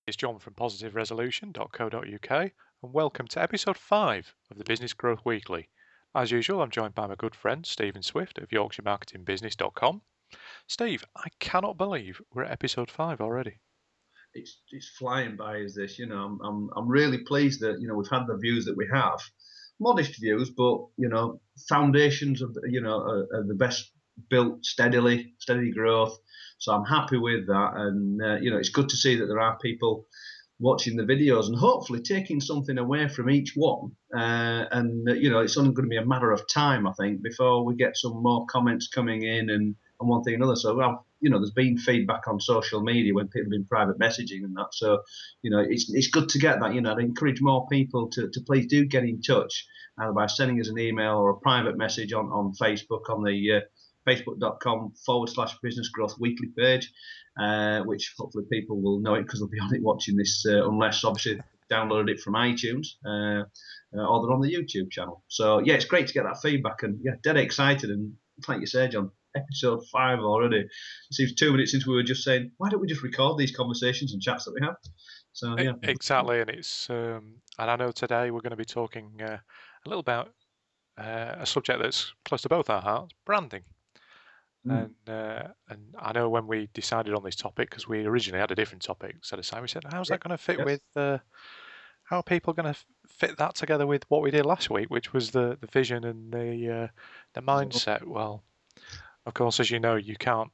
It's John from positiveresolution.co.uk, and welcome to episode 5 of the Business Growth Weekly. As usual, I'm joined by my good friend Stephen Swift of YorkshireMarketingBusiness.com. Steve, I cannot believe we're at episode 5 already. It's flying by as this. I'm really pleased that we've had the views that we have, modest views, but foundations of are the best built steady growth. So I'm happy with that, and it's good to see that there are people watching the videos and hopefully taking something away from each one. It's only going to be a matter of time, I think, before we get some more comments coming in and one thing and another. So, there's been feedback on social media when people have been private messaging and that. So, it's good to get that. I'd encourage more people to please do get in touch, either by sending us an email or a private message on Facebook on the facebook.com/business growth weekly page, which hopefully people will know it because they'll be on it watching this, unless obviously downloaded it from iTunes or they're on the YouTube channel. So yeah, it's great to get that feedback, and yeah, dead excited. And like you say, John, episode 5 already. It seems 2 minutes since we were just saying, why don't we just record these conversations and chats that we have? So yeah, Exactly, and it's and I know today we're going to be talking a little about a subject that's close to both our hearts: branding. And I know when we decided on this topic, because we originally had a different topic set aside, we said, how's that going to fit with, how are people going to fit that together with what we did last week, which was the vision and the mindset? Well, of course, as you know, you can't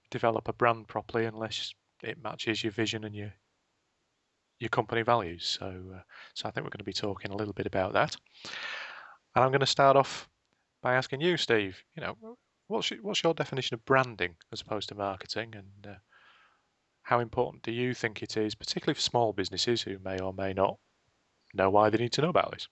develop a brand properly unless it matches your vision and your company values. So I think we're going to be talking a little bit about that. And I'm going to start off by asking you, Steve, what's your definition of branding as opposed to marketing, and how important do you think it is, particularly for small businesses who may or may not know why they need to know about this?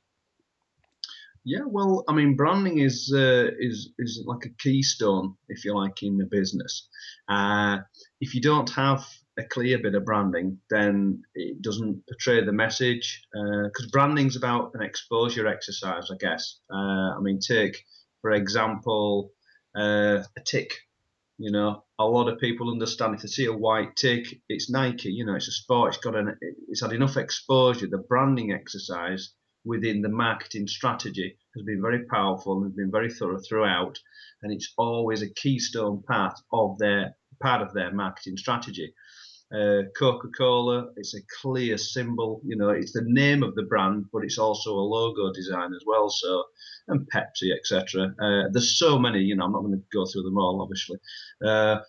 Yeah, well, I mean, branding is like a keystone, if you like, in the business. If you don't have a clear bit of branding, then it doesn't portray the message. Because branding's about an exposure exercise, I guess. I mean, take for example a tick. A lot of people understand if they see a white tick, it's Nike. It's a sport. It's had enough exposure. The branding exercise within the marketing strategy has been very powerful and has been very thorough throughout, and it's always a keystone part of their marketing strategy. Coca-Cola, it's a clear symbol. It's the name of the brand, but it's also a logo design as well. So, and Pepsi, etc. There's so many. I'm not going to go through them all, obviously, but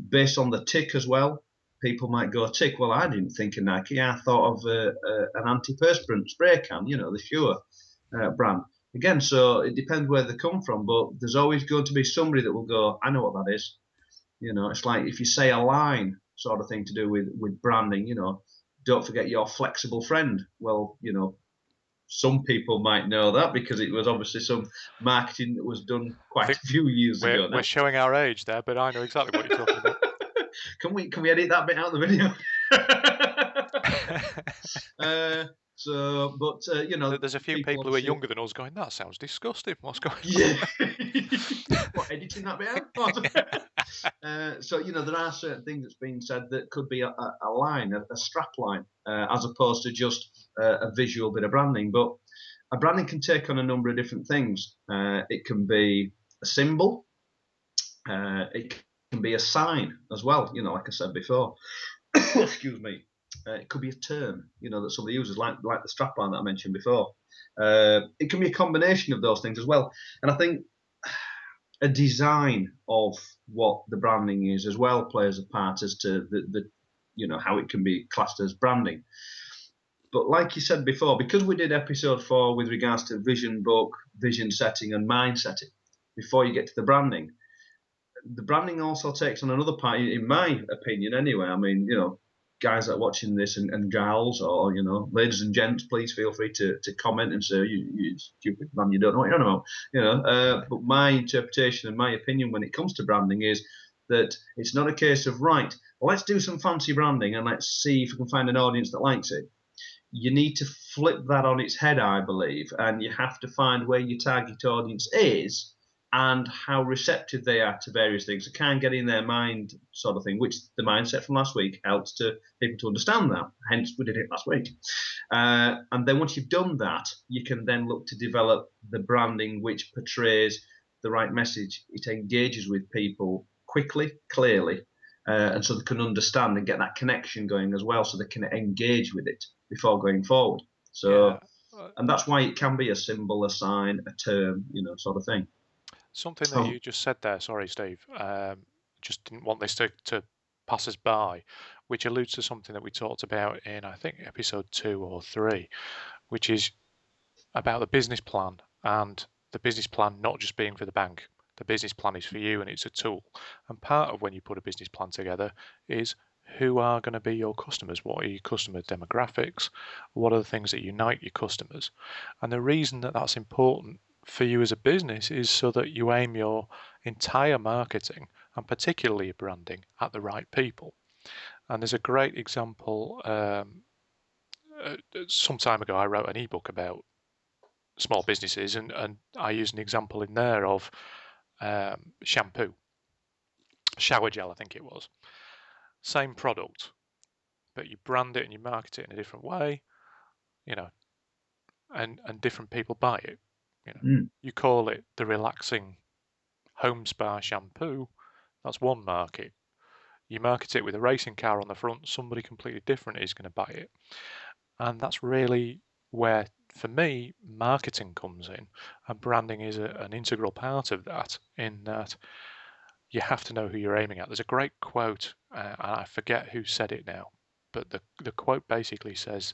based on the tick as well, people might go tick. Well, I didn't think of Nike. I thought of an antiperspirant spray can. The Sure brand. Again, so it depends where they come from, but there's always going to be somebody that will go, I know what that is. It's like if you say a line sort of thing to do with branding, don't forget your flexible friend. Well, some people might know that because it was obviously some marketing that was done quite a few years ago now. We're showing our age there, but I know exactly what you're talking about. Can we edit that bit out of the video? There's a few people who are younger than us going, that sounds disgusting. What's going on? Yeah. What, editing that bit out? There are certain things that's been said that could be a line, a strap line, as opposed to just a visual bit of branding. But a branding can take on a number of different things. It can be a symbol. It can be a sign as well, like I said before. Excuse me. It could be a term, that somebody uses, like the strapline that I mentioned before. It can be a combination of those things as well. And I think a design of what the branding is as well plays a part as to the how it can be classed as branding. But like you said before, because we did episode 4 with regards to vision book, vision setting, and mind setting, before you get to the branding also takes on another part, in my opinion, anyway. I mean, guys that are watching this and gals, or ladies and gents, please feel free to comment and say, you stupid man, you don't know what you're on about. But my interpretation and my opinion when it comes to branding is that it's not a case of, right, let's do some fancy branding and let's see if we can find an audience that likes it. You need to flip that on its head, I believe, and you have to find where your target audience is and how receptive they are to various things. I can't get in their mind, sort of thing, which the mindset from last week helps to people to understand that. Hence, we did it last week. And then once you've done that, you can then look to develop the branding which portrays the right message. It engages with people quickly, clearly, and so they can understand and get that connection going as well, so they can engage with it before going forward. So, and that's why it can be a symbol, a sign, a term, sort of thing. Something that you just said there, sorry, Steve, just didn't want this to pass us by, which alludes to something that we talked about in, I think, episode 2 or 3, which is about the business plan, and the business plan not just being for the bank. The business plan is for you, and it's a tool. And part of when you put a business plan together is who are going to be your customers? What are your customer demographics? What are the things that unite your customers? And the reason that that's important for you as a business is so that you aim your entire marketing and particularly your branding at the right people. And there's a great example. Some time ago, I wrote an ebook about small businesses, and I used an example in there of shampoo, shower gel, I think it was. Same product, but you brand it and you market it in a different way, and different people buy it. You call it the relaxing home spa shampoo, that's one market. You market it with a racing car on the front, somebody completely different is going to buy it. And that's really where, for me, marketing comes in, and branding is an integral part of that, in that you have to know who you're aiming at. There's a great quote, and I forget who said it now, but the quote basically says,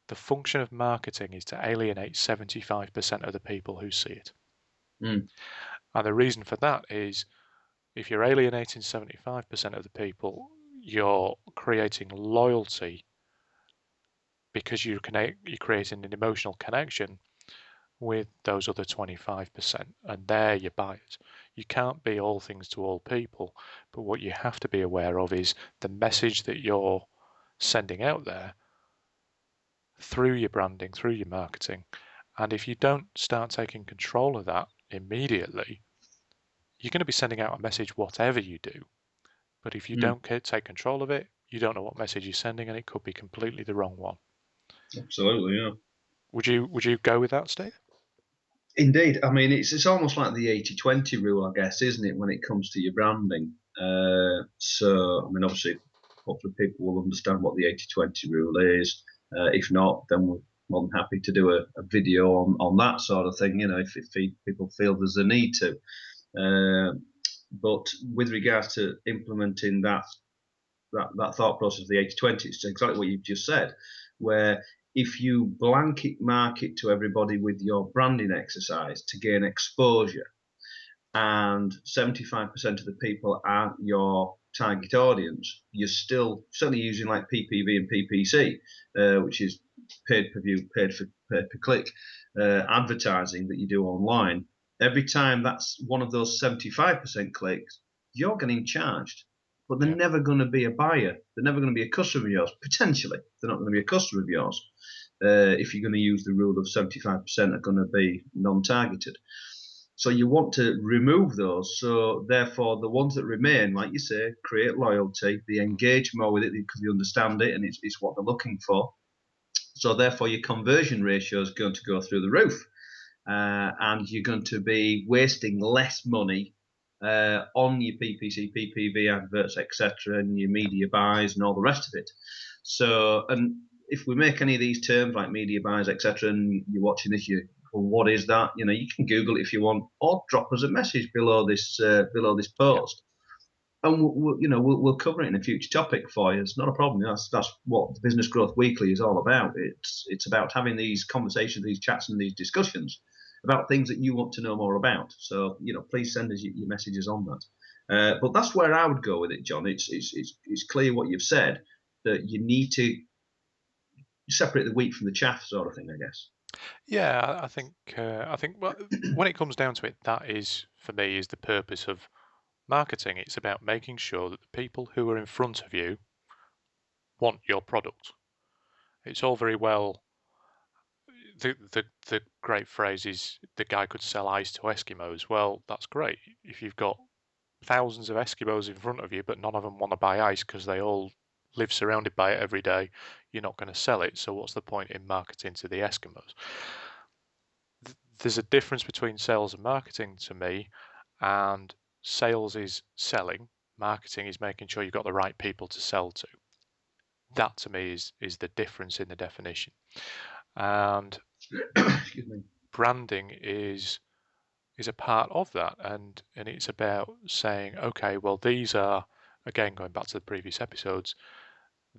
the function of marketing is to alienate 75% of the people who see it. And the reason for that is, if you're alienating 75% of the people, you're creating loyalty because you're creating an emotional connection with those other 25%, and they're your buyers. You can't be all things to all people, but what you have to be aware of is the message that you're sending out there through your branding, through your marketing. And if you don't start taking control of that immediately, you're going to be sending out a message whatever you do. But if you don't take control of it, you don't know what message you're sending, and it could be completely the wrong one. Absolutely, yeah. Would you go with that, Steve? Indeed. I mean, it's almost like the 80-20 rule, I guess, isn't it, when it comes to your branding? So, I mean, obviously, hopefully people will understand what the 80-20 rule is. If not, then we're more than happy to do a video on that sort of thing, if people feel there's a need to. But with regards to implementing that thought process of the 80-20, it's exactly what you've just said, where if you blanket market to everybody with your branding exercise to gain exposure, and 75% of the people aren't your target audience, you're still certainly using like PPV and PPC, which is paid per view, paid per click advertising that you do online. Every time that's one of those 75% clicks, you're getting charged. But they're never going to be a buyer. They're never going to be a customer of yours. Potentially, they're not going to be a customer of yours. If you're going to use the rule of 75% are going to be non-targeted. So you want to remove those. So therefore, the ones that remain, like you say, create loyalty. They engage more with it because they understand it, and it's what they're looking for. So therefore, your conversion ratio is going to go through the roof, and you're going to be wasting less money on your PPC, PPV adverts, etc., and your media buys and all the rest of it. So, and if we make any of these terms like media buys, etc., and you're watching this, well, what is that? You can Google it if you want, or drop us a message below this post, and we'll cover it in a future topic for you. It's not a problem. That's what the Business Growth Weekly is all about. It's about having these conversations, these chats, and these discussions about things that you want to know more about. So please send us your messages on that. But that's where I would go with it, John. It's clear what you've said, that you need to separate the wheat from the chaff, sort of thing, I guess. Yeah, I think well, when it comes down to it, that is, for me, is the purpose of marketing. It's about making sure that the people who are in front of you want your product. It's all very well the great phrase is the guy could sell ice to Eskimos. Well, that's great if you've got thousands of Eskimos in front of you, but none of them want to buy ice because they all live surrounded by it every day. You're not going to sell it. So what's the point in marketing to the Eskimos? There's a difference between sales and marketing to me, and sales is selling. Marketing is making sure you've got the right people to sell to. That to me is the difference in the definition. And branding is a part of that, and it's about saying, okay, well, these are, again, going back to the previous episodes,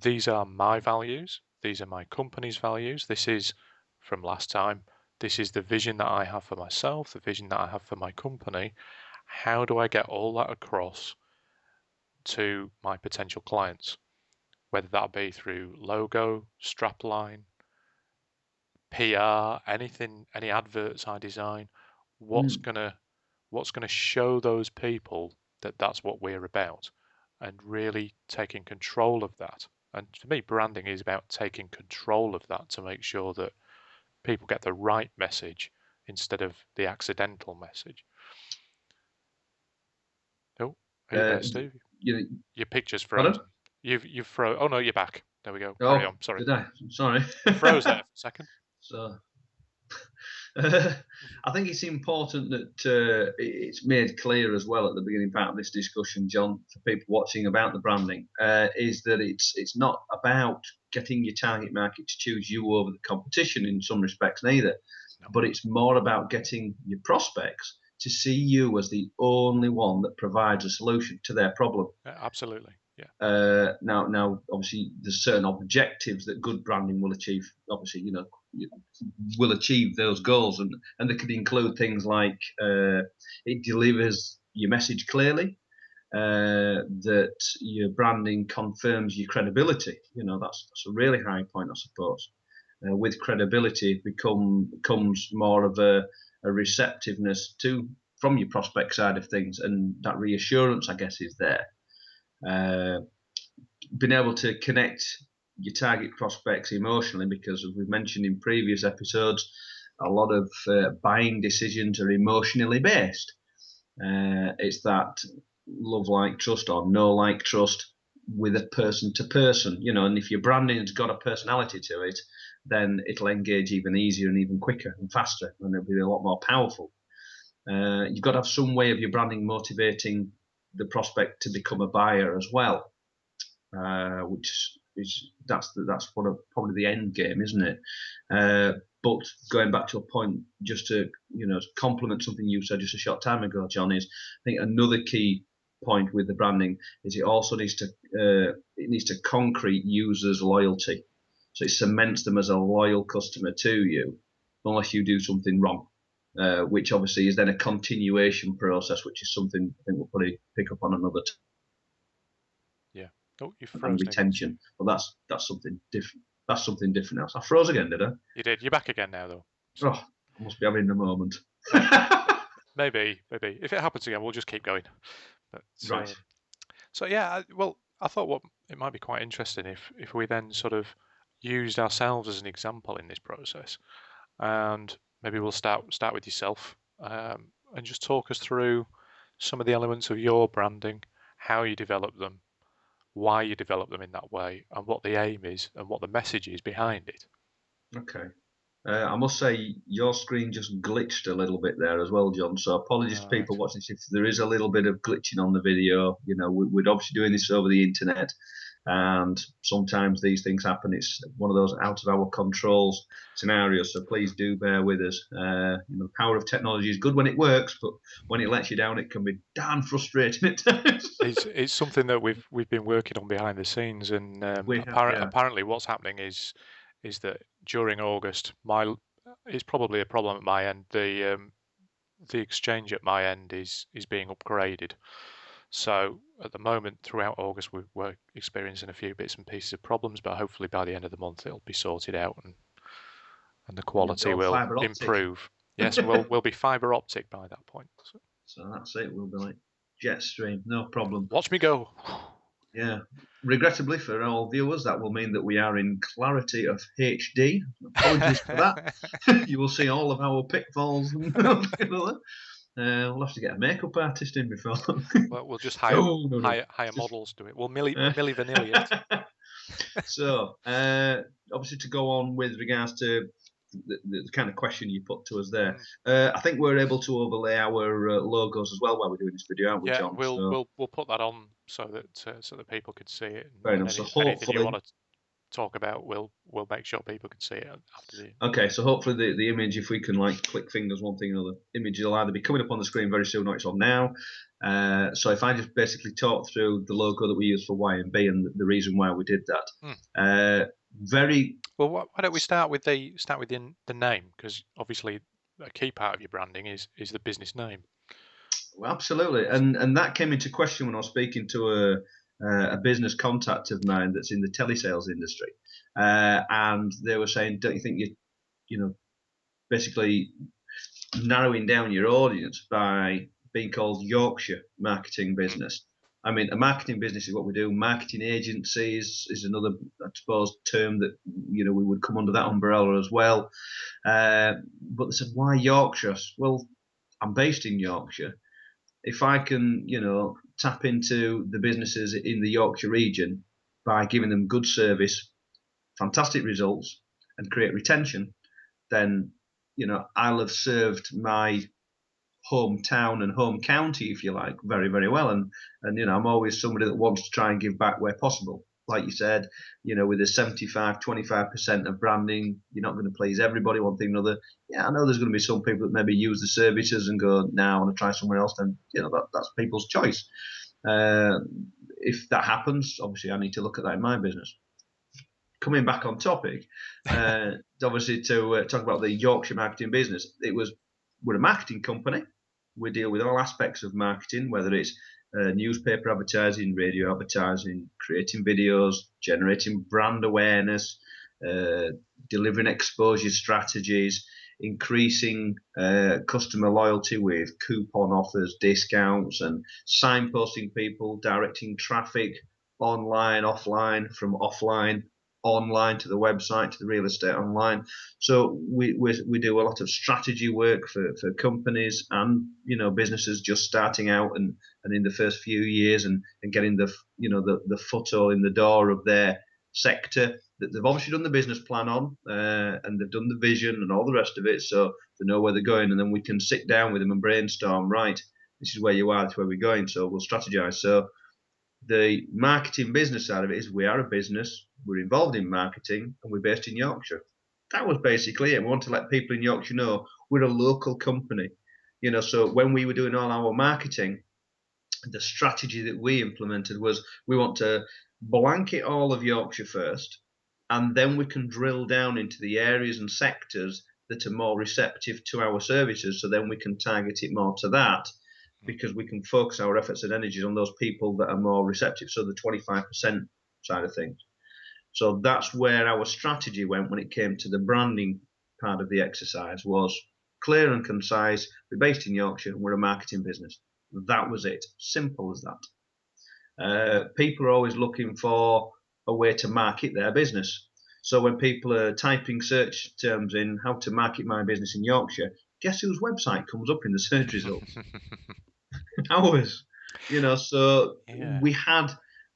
these are my values, these are my company's values, this is, from last time, this is the vision that I have for myself, the vision that I have for my company. How do I get all that across to my potential clients? Whether that be through logo, strapline, PR, anything, any adverts I design, what's gonna show those people that that's what we're about, and really taking control of that. And to me, branding is about taking control of that to make sure that people get the right message instead of the accidental message. Oh, are you there, Steve? Your picture's frozen. Pardon? You've frozen. Oh no, you're back. There we go. Carry on. Sorry. Did I? Sorry. You froze there for a second. So, I think it's important that it's made clear as well at the beginning part of this discussion, John, for people watching about the branding, is that it's not about getting your target market to choose you over the competition in some respects neither, but it's more about getting your prospects to see you as the only one that provides a solution to their problem. Absolutely. Yeah. Now, obviously, there's certain objectives that good branding will achieve. Obviously, will achieve those goals, and they could include things like it delivers your message clearly, that your branding confirms your credibility. That's a really high point, I suppose. With credibility, comes more of a receptiveness from your prospect side of things, and that reassurance, I guess, is there. Being able to connect your target prospects emotionally, because as we've mentioned in previous episodes, a lot of buying decisions are emotionally based. It's that love like trust or no like trust with a person to person, and if your branding's got a personality to it, then it'll engage even easier and even quicker and faster, and it'll be a lot more powerful. You've got to have some way of your branding motivating the prospect to become a buyer as well, which is that's probably the end game, isn't it? But going back to a point, just to complement something you said just a short time ago, John, is I think another key point with the branding is it also needs to concrete users' loyalty, so it cements them as a loyal customer to you, unless you do something wrong. Which obviously is then a continuation process, which is something I think we'll probably pick up on another time. Yeah. Oh, you froze. And retention. Well, that's something different. That's something different else. I froze again, did I? You did. You're back again now, though. So. Oh, I must be having a moment. Maybe. If it happens again, we'll just keep going. But, right. So yeah, I thought it might be quite interesting if we then sort of used ourselves as an example in this process, and maybe we'll start with yourself, and just talk us through some of the elements of your branding, how you develop them, why you develop them in that way, and what the aim is and what the message is behind it. Okay. I must say your screen just glitched a little bit there as well, John. So apologies to people watching this if there is a little bit of glitching on the video. We're obviously doing this over the internet, and sometimes these things happen. It's one of those out of our control scenarios, so please do bear with us. The power of technology is good when it works, but when it lets you down, it can be darn frustrating at times. It's something that we've been working on behind the scenes, and apparently what's happening is that during August, it's probably a problem at my end. The exchange at my end is being upgraded. So at the moment, throughout August, we're experiencing a few bits and pieces of problems, but hopefully by the end of the month, it'll be sorted out and the quality will improve. Yes, we'll be fibre optic by that point. So that's it. We'll be like Jetstream, no problem. Watch me go. Yeah. Regrettably for all viewers, that will mean that we are in clarity of HD. Apologies for that. You will see all of our pitfalls. We'll have to get a makeup artist in before. Well, we'll just No, no, no. hire Just, models to it. We'll Milli Vanilli it. so, obviously, to go on with regards to the kind of question you put to us there, I think we're able to overlay our logos as well while we're doing this video, aren't we, Yeah, John? we'll put that on so that people could see it, Fair and enough. So anything you hopefully, want to talk about, we'll make sure people can see it after the. okay, so hopefully the image, if we can like click fingers one thing or another, image will either be coming up on the screen very soon or it's on now. So if I just basically talk through the logo that we use for Y&B and the reason why we did that. Very Well, why don't we start with the name, because obviously a key part of your branding is the business name. well, absolutely, and that came into question when I was speaking to a business contact of mine that's in the telesales industry, and they were saying, don't you think you know basically narrowing down your audience by being called Yorkshire Marketing Business? I mean, a marketing business is what we do. Marketing agencies is another, I suppose, term that we would come under that umbrella as well. But they said, why Yorkshire? Well, I'm based in Yorkshire. If I can, tap into the businesses in the Yorkshire region by giving them good service, fantastic results, and create retention, then I'll have served my hometown and home county, if you like, very, very well. And I'm always somebody that wants to try and give back where possible. Like you said, with the 25% of branding, you're not going to please everybody, one thing or another. Yeah, I know there's going to be some people that maybe use the services and go, now I want to try somewhere else. Then, that's people's choice. If that happens, obviously I need to look at that in my business. Coming back on topic, obviously to talk about the Yorkshire Marketing Business, we're a marketing company. We deal with all aspects of marketing, whether it's newspaper advertising, radio advertising, creating videos, generating brand awareness, delivering exposure strategies, increasing customer loyalty with coupon offers, discounts, and signposting people, directing traffic online, offline, from offline online to the website to the real estate online. So we do a lot of strategy work for companies and businesses just starting out and in the first few years and getting the foothold in the door of their sector that they've obviously done the business plan on and they've done the vision and all the rest of it, so they know where they're going, and then we can sit down with them and brainstorm, right, this is where you are, this is where we're going, so we'll strategize. So the marketing business side of it is we are a business, we're involved in marketing, and we're based in Yorkshire. That was basically it. We want to let people in Yorkshire know we're a local company. So when we were doing all our marketing, the strategy that we implemented was we want to blanket all of Yorkshire first, and then we can drill down into the areas and sectors that are more receptive to our services. So then we can target it more to that, because we can focus our efforts and energies on those people that are more receptive. So the 25% side of things. So that's where our strategy went when it came to the branding part of the exercise, was clear and concise. We're based in Yorkshire and we're a marketing business. That was it. Simple as that. People are always looking for a way to market their business. So when people are typing search terms in how to market my business in Yorkshire, guess whose website comes up in the search results? Ours. So Yeah.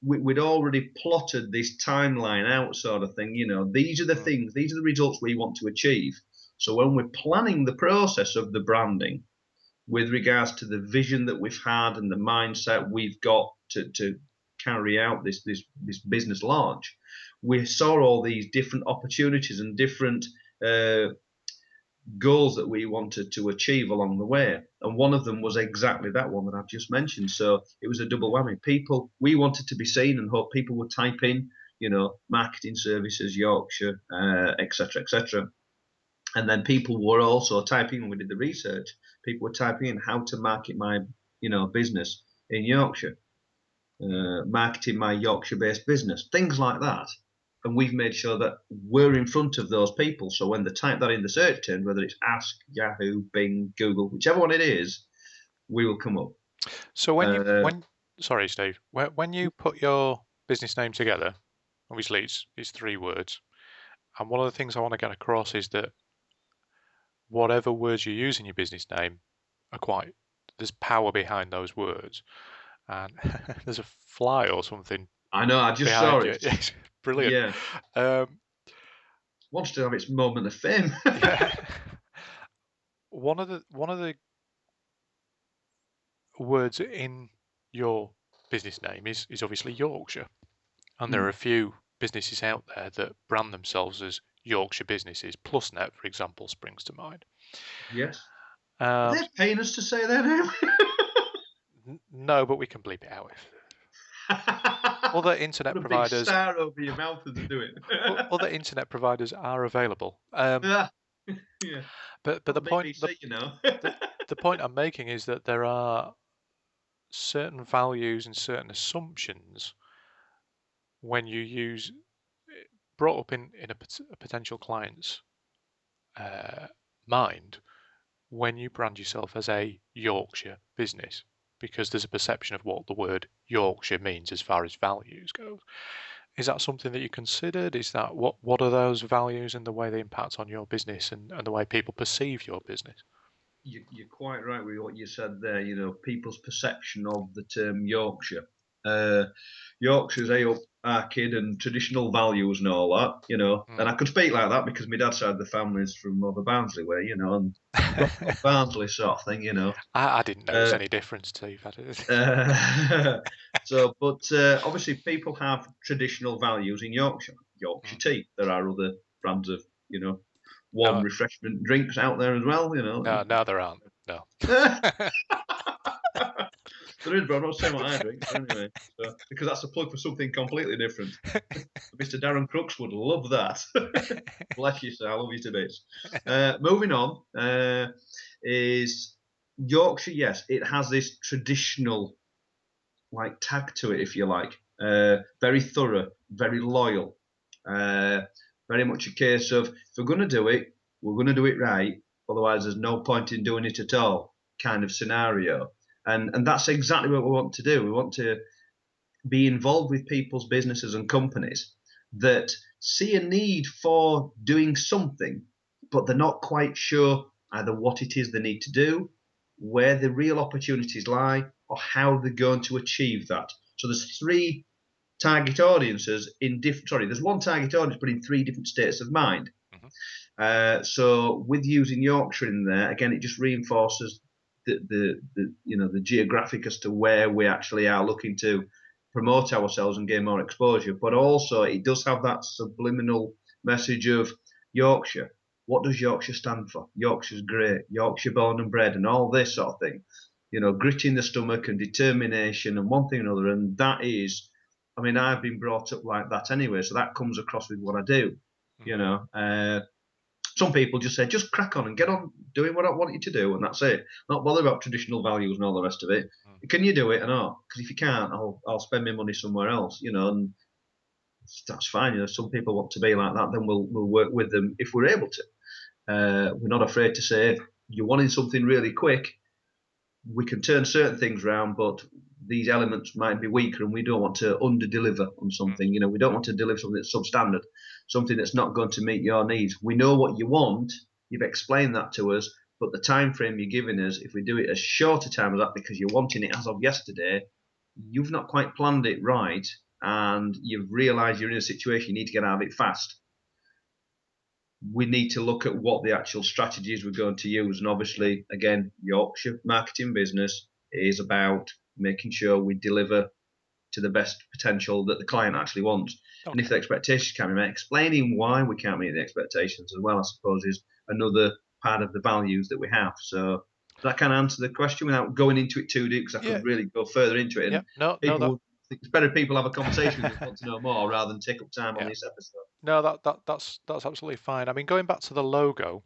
we'd already plotted this timeline out, sort of thing. These are the things, these are the results we want to achieve. So when we're planning the process of the branding with regards to the vision that we've had and the mindset we've got to carry out this business launch, we saw all these different opportunities and different goals that we wanted to achieve along the way, and one of them was exactly that one that I've just mentioned. So it was a double whammy. We wanted to be seen and hope people would type in marketing services Yorkshire, etc., etc., and then people were also typing, when we did the research, people were typing in how to market my business in Yorkshire, marketing my Yorkshire based business, things like that. And we've made sure that we're in front of those people. So when they type that in the search term, whether it's Ask, Yahoo, Bing, Google, whichever one it is, we will come up. So sorry, Steve, when you put your business name together, obviously it's 3 words. And one of the things I want to get across is that whatever words you use in your business name there's power behind those words. And there's a fly or something I know. I just saw behind you. it. It's brilliant. Yeah. Wants to have its moment of fame. Yeah. One of the words in your business name is obviously Yorkshire, and there are a few businesses out there that brand themselves as Yorkshire businesses. Plusnet, for example, springs to mind. Yes. Are they paying us to say their name? No, but we can bleep it out. Other internet Put a providers. Big star over your mouth as they do it. Other internet providers are available. Yeah. But the point, BBC, you know. the point I'm making is that there are certain values and certain assumptions when you use brought up in a potential client's mind when you brand yourself as a Yorkshire business, because there's a perception of what the word Yorkshire means as far as values go. Is that something that you considered? Is that what are those values and the way they impact on your business and the way people perceive your business? You're quite right with what you said there. You know, people's perception of the term Yorkshire. Yorkshire's our kid and traditional values and all that, you know. And I can speak like that because my dad's side of the family is from over Barnsley way, you know, and Barnsley sort of thing, you know. I didn't notice any difference till you've had it. Obviously people have traditional values in Yorkshire. Yorkshire tea. There are other brands of, you know, warm refreshment drinks out there as well, you know. No, there aren't. No. There is, but I'm not saying what I drink. Anyway, because that's a plug for something completely different. Mr. Darren Crooks would love that. Bless you, sir. I love you to bits. Moving on is Yorkshire. Yes, it has this traditional like tag to it, if you like. Very thorough, very loyal. Very much a case of if we're going to do it, we're going to do it right. Otherwise, there's no point in doing it at all. Kind of scenario. And that's exactly what we want to do. We want to be involved with people's businesses and companies that see a need for doing something, but they're not quite sure either what it is they need to do, where the real opportunities lie, or how they're going to achieve that. So there's 3 target audiences there's 1 target audience, but in 3 different states of mind. So with using Yorkshire in there, again, it just reinforces the geographic as to where we actually are looking to promote ourselves and gain more exposure. But also it does have that subliminal message of Yorkshire. What does Yorkshire stand for? Yorkshire's great. Yorkshire born and bred and all this sort of thing. You know, grit in the stomach and determination and one thing or another. And that is, I mean, I've been brought up like that anyway, so that comes across with what I do. You know, some people just say, just crack on and get on doing what I want you to do, and that's it. Not bother about traditional values and all the rest of it. Can you do it or not? Because if you can't, I'll spend my money somewhere else, you know, and that's fine. You know, some people want to be like that, then we'll work with them if we're able to. We're not afraid to say, if you're wanting something really quick, we can turn certain things around, but these elements might be weaker, and we don't want to under-deliver on something. You know, we don't want to deliver something that's substandard, something that's not going to meet your needs. We know what you want. You've explained that to us, but the time frame you're giving us, if we do it as short a time as that because you're wanting it as of yesterday, you've not quite planned it right, and you've realised you're in a situation you need to get out of it fast. We need to look at what the actual strategies we're going to use. And obviously, again, Yorkshire marketing business is about making sure we deliver to the best potential that the client actually wants. And if the expectations can't be met, explaining why we can't meet the expectations as well, I suppose, is another part of the values that we have. So does that kind of answer the question without going into it too deep? Because I could really go further into it. And it's better people have a conversation if they want to know more rather than take up time on this episode. No, that's absolutely fine. I mean, going back to the logo,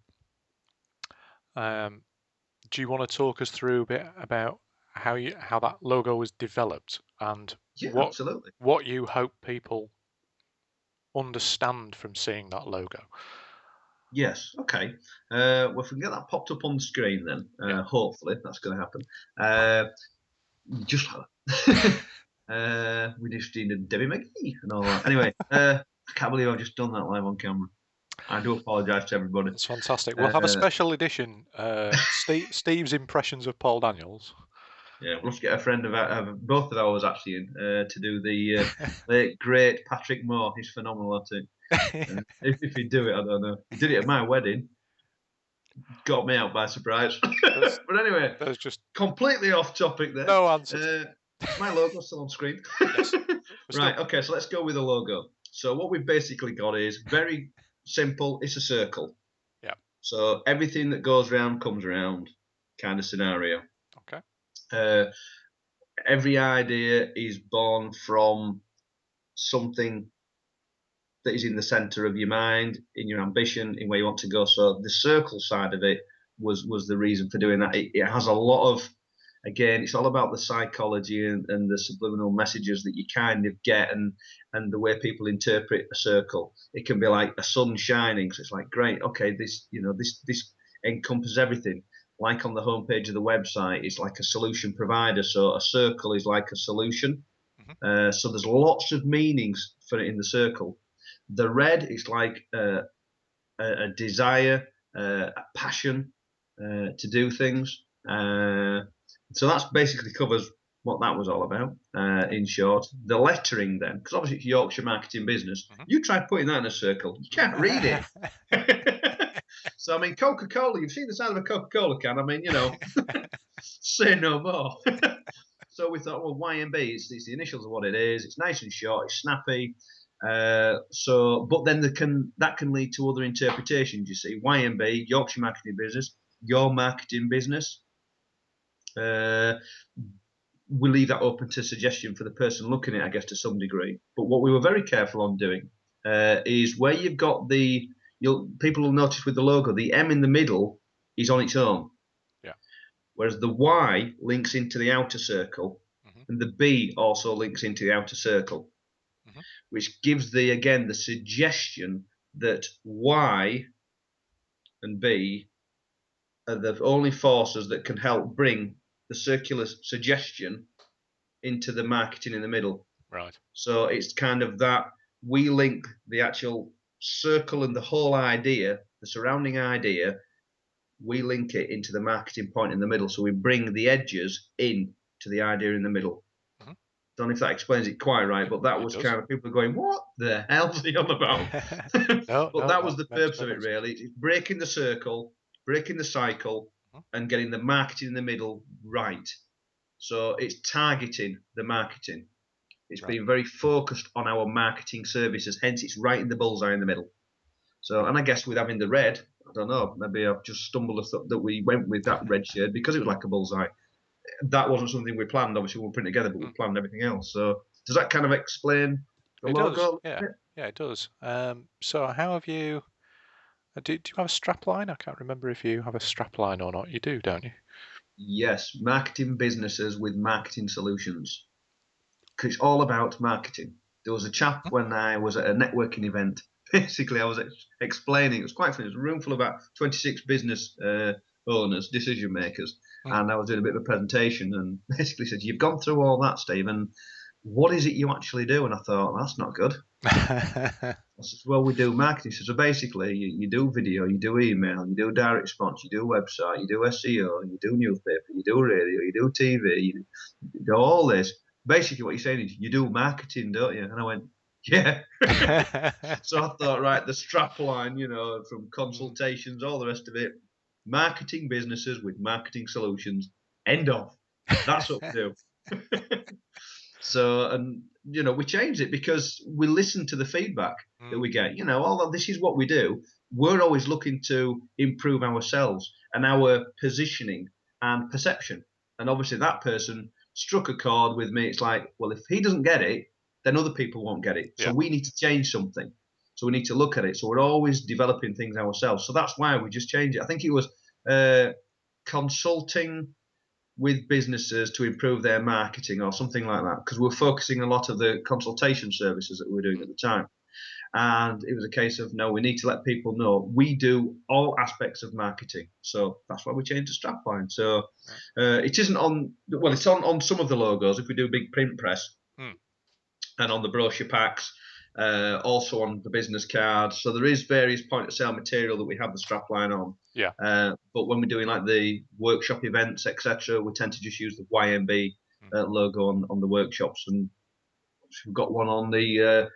do you want to talk us through a bit about how that logo was developed and what you hope people understand from seeing that logo? Yes. Okay. Well, if we can get that popped up on the screen, then hopefully that's going to happen. Just We just needed Debbie McGee and all that. Anyway, I can't believe I've just done that live on camera. I do apologise to everybody. That's fantastic. We'll have a special edition, Steve's impressions of Paul Daniels. Yeah, we'll have to get a friend of both of ours actually in to do the late great Patrick Moore. He's phenomenal at it. If he'd do it, I don't know. He did it at my wedding. Got me out by surprise. But anyway, There's just completely off topic there. no answer. My logo's still on screen. Yes. Right, okay, so let's go with the logo. So what we've basically got is very simple. It's a circle. Yeah. So everything that goes around comes around kind of scenario. Okay. Every idea is born from something that is in the center of your mind, in your ambition, in where you want to go. So the circle side of it was the reason for doing that. It has a lot of, again, it's all about the psychology and the subliminal messages that you kind of get and the way people interpret a circle. It can be like a sun shining. So it's like, great, okay, this encompasses everything. Like on the homepage of the website, it's like a solution provider. So a circle is like a solution. Mm-hmm. So there's lots of meanings for it in the circle. The red is like a desire, a passion to do things. So that's basically covers what that was all about, in short. The lettering then, because obviously it's Yorkshire Marketing Business. Mm-hmm. You try putting that in a circle, you can't read it. So, I mean, Coca-Cola, you've seen the side of a Coca-Cola can. I mean, say no more. So we thought, well, YMB, it's the initials of what it is. It's nice and short, it's snappy. But then that can lead to other interpretations. You see, YMB, Yorkshire Marketing Business, your marketing business. We leave that open to suggestion for the person looking at it, I guess, to some degree. But what we were very careful on doing is where you've got people will notice with the logo, the M in the middle is on its own. Yeah. Whereas the Y links into the outer circle, mm-hmm. and the B also links into the outer circle. Mm-hmm. Which gives the suggestion that Y and B are the only forces that can help bring the circular suggestion into the marketing in the middle. Right. So it's kind of that we link the actual circle and the whole idea, the surrounding idea, we link it into the marketing point in the middle. So we bring the edges in to the idea in the middle. Don't know if that explains it quite right, but that was kind of people going, what the hell's he on about? That was the purpose of it, really. It's breaking the circle, breaking the cycle, and getting the marketing in the middle right. So it's targeting the marketing. It's being very focused on our marketing services, hence it's right in the bullseye in the middle. So, and I guess with having the red, I don't know, maybe I've just stumbled that we went with that red shade because it was like a bullseye. That wasn't something we planned. Obviously, we'll put it together, but we planned everything else. So, does that kind of explain the logo? Does. Yeah, it does. So, how have you? Do you have a strap line? I can't remember if you have a strap line or not. You do, don't you? Yes, marketing businesses with marketing solutions. Because it's all about marketing. There was a chap when I was at a networking event. Basically, I was explaining. It was quite funny. It was a room full of about 26 business owners, decision makers. And I was doing a bit of a presentation and basically said, you've gone through all that, Steve, and what is it you actually do? And I thought, well, that's not good. I said, well, we do marketing. So basically, you do video, you do email, you do direct response, you do website, you do SEO, you do newspaper, you do radio, you do TV, you do all this. Basically, what you're saying is you do marketing, don't you? And I went, yeah. So I thought, right, the strap line, from consultations, all the rest of it. Marketing businesses with marketing solutions. End of. That's what we do. So, and we changed it because we listen to the feedback that we get. Although this is what we do, we're always looking to improve ourselves and our positioning and perception. And obviously, that person struck a chord with me. It's like, well, if he doesn't get it, then other people won't get it. So we need to change something. So we need to look at it. So we're always developing things ourselves. So that's why we just changed it. I think it was consulting with businesses to improve their marketing or something like that, because we're focusing a lot of the consultation services that we were doing at the time. And it was a case of, no, we need to let people know we do all aspects of marketing. So that's why we changed the strapline. So it isn't on, well, it's on some of the logos if we do big print press. and on the brochure packs, also on the business cards. So there is various point of sale material that we have the strapline on. Yeah. But when we're doing like the workshop events, etc., we tend to just use the YMB logo on the workshops, and we've got one on the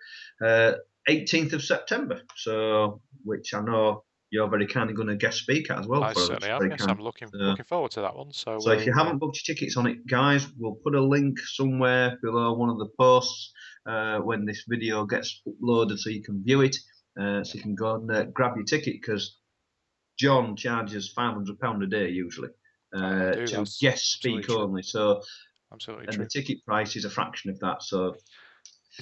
18th of September. So, which I know you're very kindly going to guest speak at as well I for us. certainly am. Yes, I'm looking forward to that one. So, so if you haven't booked your tickets on it, guys, we'll put a link somewhere below one of the posts when this video gets uploaded, so you can view it. So you can go and grab your ticket, because John charges £500 a day usually to guest speak only. So, absolutely and true. the ticket price is a fraction of that. So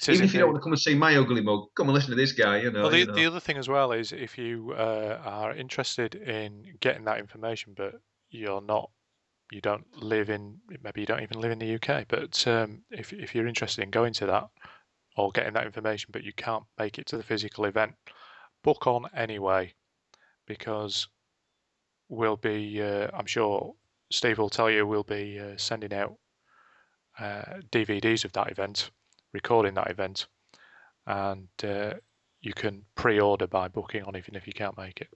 even if you don't want to come and see my ugly mug, come and listen to this guy. Well, the other thing as well is, if you are interested in getting that information, but you don't live in, maybe you don't even live in the UK, but if you're interested in going to that or getting that information, but you can't make it to the physical event, book on anyway, because we'll be, I'm sure Steve will tell you, we'll be sending out DVDs of that event, recording that event, and you can pre-order by booking on, even if you can't make it.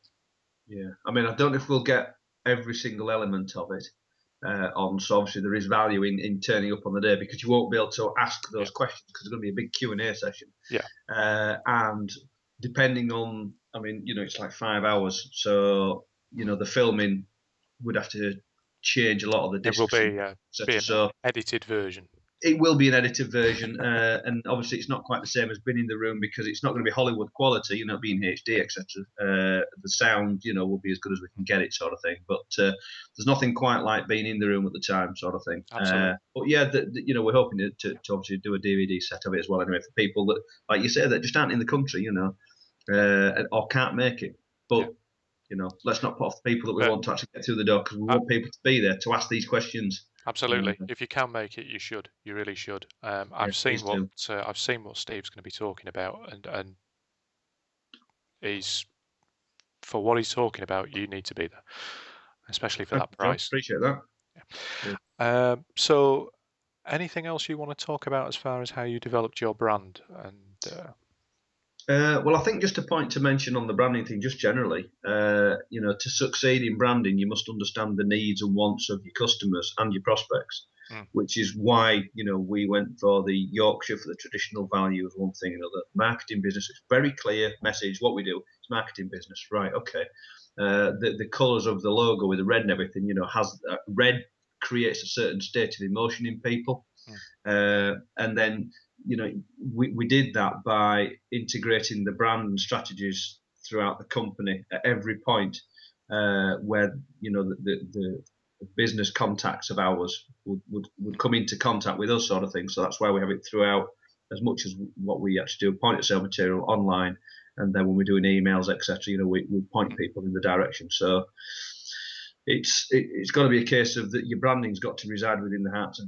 Yeah, I mean, I don't know if we'll get every single element of it on. So obviously there is value in turning up on the day, because you won't be able to ask those questions, because there's going to be a big Q&A session. Yeah. And depending on, I mean, it's like 5 hours, so the filming would have to change a lot of the discussion. It will be an edited version. It will be an edited version, and obviously it's not quite the same as being in the room, because it's not going to be Hollywood quality, being HD, etc. The sound, will be as good as we can get it, sort of thing. But there's nothing quite like being in the room at the time, sort of thing. Absolutely. But yeah, we're hoping to obviously do a DVD set of it as well, anyway, for people that, like you say, that just aren't in the country, or can't make it. But let's not put off the people that we want to actually get through the door, because we want people to be there to ask these questions. Absolutely. If you can make it, you should. You really should. I've seen what Steve's going to be talking about, and for what he's talking about, you need to be there, especially for that price. Appreciate that. Yeah. So, anything else you want to talk about as far as how you developed your brand? And well, I think just a point to mention on the branding thing, just generally, to succeed in branding, you must understand the needs and wants of your customers and your prospects, which is why, we went for the Yorkshire for the traditional value of one thing or another. Marketing business, it's very clear message. What we do, it's marketing business, right? Okay. The colours of the logo with the red and everything, has red creates a certain state of emotion in people, and then. We did that by integrating the brand and strategies throughout the company at every point, where the business contacts of ours would come into contact with us, sort of thing. So that's why we have it throughout, as much as what we actually do, point of sale material online, and then when we're doing emails, etc. We point people in the direction. So it's got to be a case of that your branding's got to reside within the hearts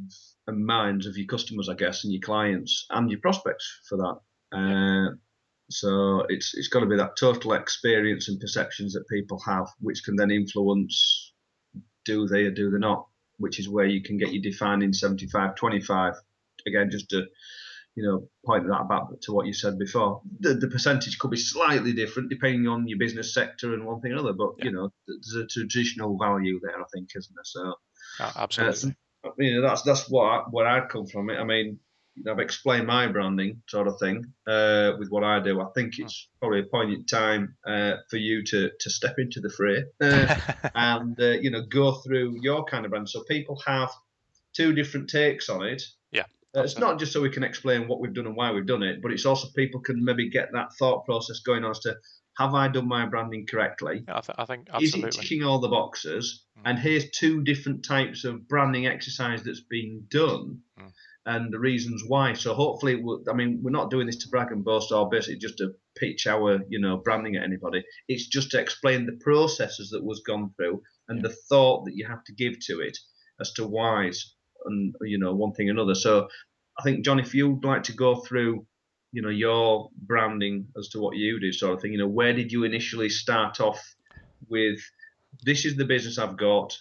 and minds of your customers, I guess, and your clients and your prospects for that. So it's got to be that total experience and perceptions that people have, which can then influence do they or do they not, which is where you can get your defining 75-25. Again, just to point that back to what you said before. The percentage could be slightly different depending on your business sector and one thing or another, but there's a traditional value there, I think, isn't there? So absolutely. That's where I come from. I mean, I've explained my branding, sort of thing, with what I do. I think it's probably a poignant time for you to step into the fray and go through your kind of brand, so people have two different takes on it. Yeah. It's not just so we can explain what we've done and why we've done it, but it's also people can maybe get that thought process going on as to, have I done my branding correctly? Yeah, I think absolutely. Is it ticking all the boxes? And here's two different types of branding exercise that's been done and the reasons why. So hopefully, we're not doing this to brag and boast or basically just to pitch our, branding at anybody. It's just to explain the processes that was gone through and the thought that you have to give to it as to why, and one thing or another. So I think, John, if you'd like to go through your branding as to what you do, sort of thing, where did you initially start off with, this is the business I've got,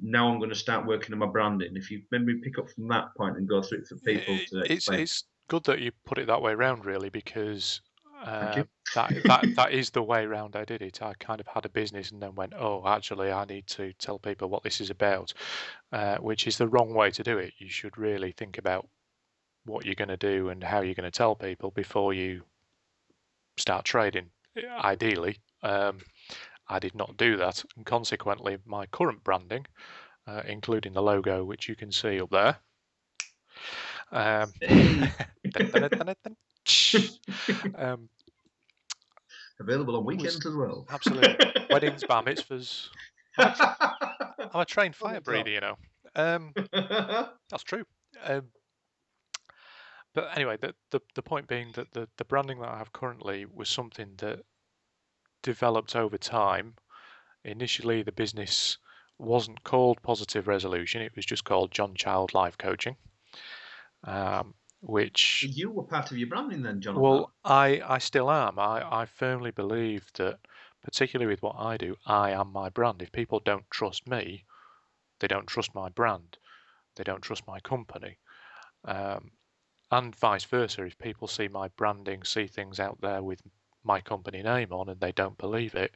now I'm going to start working on my branding? If you maybe pick up from that point and go through it for people to explain. It's good that you put it that way round, really, because Thank you. that is the way round I did it. I kind of had a business and then went, oh, actually, I need to tell people what this is about, which is the wrong way to do it. You should really think about what you're going to do and how you're going to tell people before you start trading. Ideally, I did not do that, and consequently, my current branding, including the logo, which you can see up there. Hey. Available on weekends as well. Absolutely. Weddings, bar mitzvahs. I'm a trained fire breather, you know. That's true. But anyway, the point being that the branding that I have currently was something that developed over time. Initially, the business wasn't called Positive Resolution. It was just called John Child Life Coaching. Which you were part of your branding then, John? Well, I still am. I firmly believe that, particularly with what I do, I am my brand. If people don't trust me, they don't trust my brand. They don't trust my company. And vice versa. If people see my branding, see things out there with my company name on, and they don't believe it,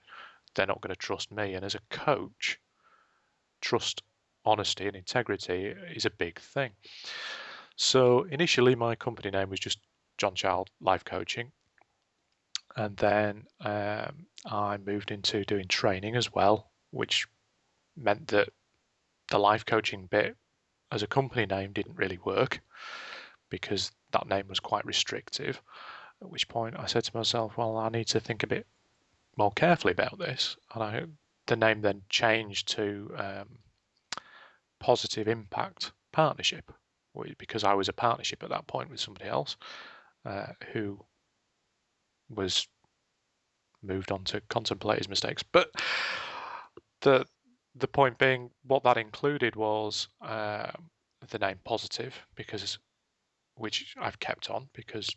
they're not going to trust me. And as a coach, trust, honesty, and integrity is a big thing. So initially, my company name was just John Child Life Coaching, and then I moved into doing training as well, which meant that the life coaching bit as a company name didn't really work because that name was quite restrictive. At which point I said to myself, well, I need to think a bit more carefully about this, and the name then changed to Positive Impact Partnership, because I was a partnership at that point with somebody else who was moved on to contemplate his mistakes. But the point being, what that included was the name Positive, which I've kept on, because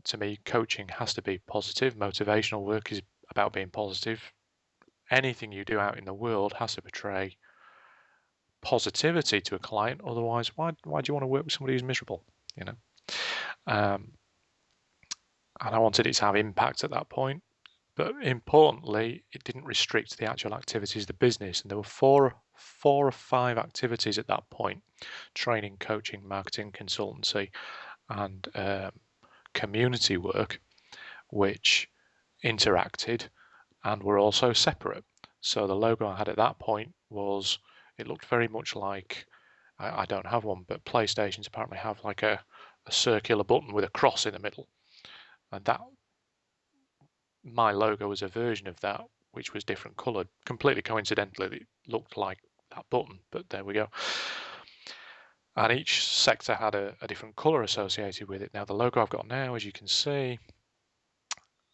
to me, coaching has to be positive. Motivational work is about being positive. Anything you do out in the world has to portray positivity to a client. Otherwise, why do you want to work with somebody who's miserable? You know. And I wanted it to have impact at that point. But importantly, it didn't restrict the actual activities of the business. And there were four or five activities at that point: training, coaching, marketing, consultancy, and community work, which interacted and were also separate. So the logo I had at that point it looked very much like, I don't have one, but PlayStations apparently have like a circular button with a cross in the middle. And my logo was a version of that, which was different coloured. Completely coincidentally, it looked like that button, but there we go. And each sector had a different colour associated with it. Now, the logo I've got now, as you can see,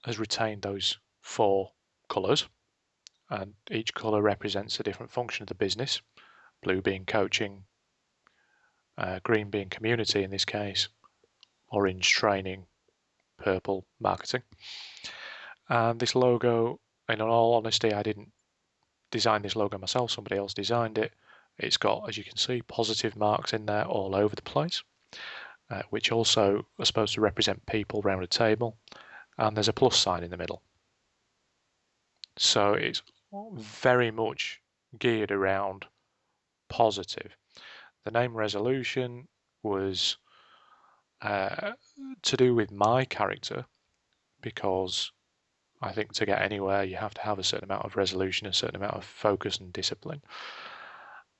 has retained those four colours, and each colour represents a different function of the business. Blue being coaching, green being community in this case, orange training, purple marketing. And this logo, in all honesty, I didn't design this logo myself, somebody else designed it. It's got, as you can see, positive marks in there all over the place, which also are supposed to represent people around a table, and there's a plus sign in the middle. So it's very much geared around positive. The name Resolution was to do with my character, because I think to get anywhere you have to have a certain amount of resolution, a certain amount of focus and discipline.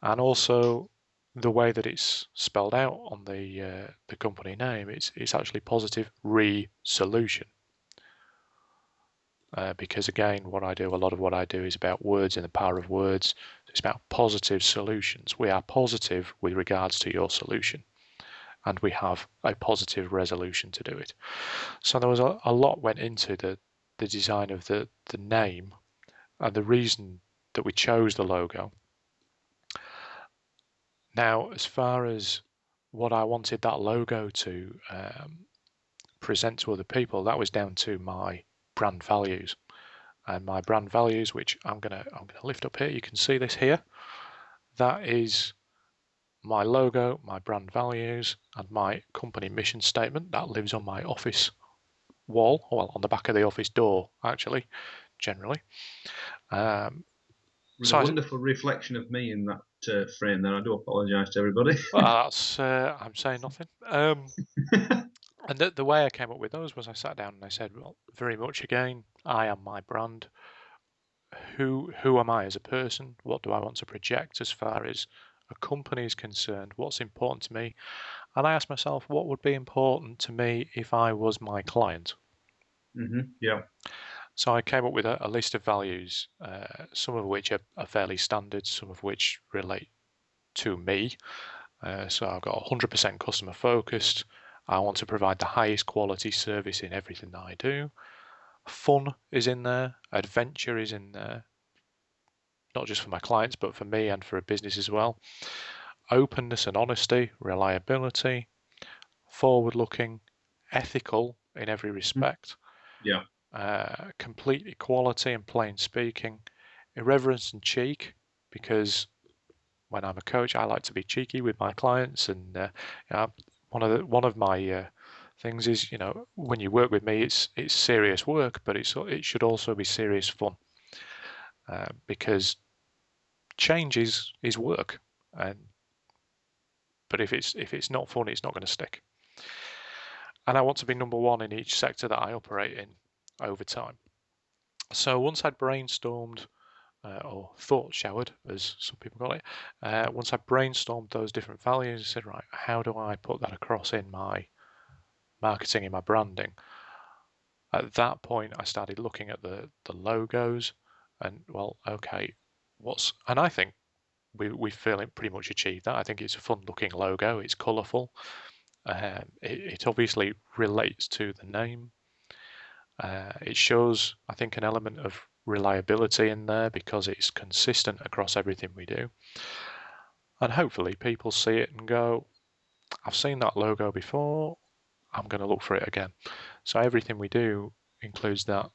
And also the way that it's spelled out on the company name, it's actually Positive Resolution. Because again, a lot of what I do is about words and the power of words. It's about positive solutions. We are positive with regards to your solution, and we have a positive resolution to do it. So there was a lot went into the design of the name and the reason that we chose the logo. Now, as far as what I wanted that logo to present to other people, that was down to my brand values. And my brand values, which I'm gonna lift up here, you can see this here. That is my logo, my brand values, and my company mission statement that lives on my office wall, well, on the back of the office door, actually, generally. With a wonderful reflection of me in that frame there. I do apologise to everybody. That's I'm saying nothing. And the way I came up with those was I sat down and I said, well, very much again, I am my brand. Who am I as a person? What do I want to project as far as a company is concerned? What's important to me? And I asked myself, what would be important to me if I was my client? Yeah. So I came up with a list of values, some of which are fairly standard, some of which relate to me. So I've got 100% customer focused. I want to provide the highest quality service in everything that I do. Fun is in there, adventure is in there, not just for my clients, but for me and for a business as well. Openness and honesty, reliability, forward-looking, ethical in every respect. Yeah. Complete equality and plain speaking, irreverence and cheek, because when I'm a coach, I like to be cheeky with my clients, and one of my things is, when you work with me, it's serious work, but it should also be serious fun, because change is work, but if it's not fun, it's not going to stick. And I want to be number one in each sector that I operate in over time. So once I'd brainstormed, or thought showered, as some people call it, once I brainstormed those different values, I said, right, how do I put that across in my marketing, in my branding? At that point, I started looking at the logos, and well, okay, and I think we feel it pretty much achieved that. I think it's a fun-looking logo. It's colourful. It obviously relates to the name. It shows, I think, an element of reliability in there because it's consistent across everything we do. And hopefully people see it and go, I've seen that logo before, I'm going to look for it again. So everything we do includes that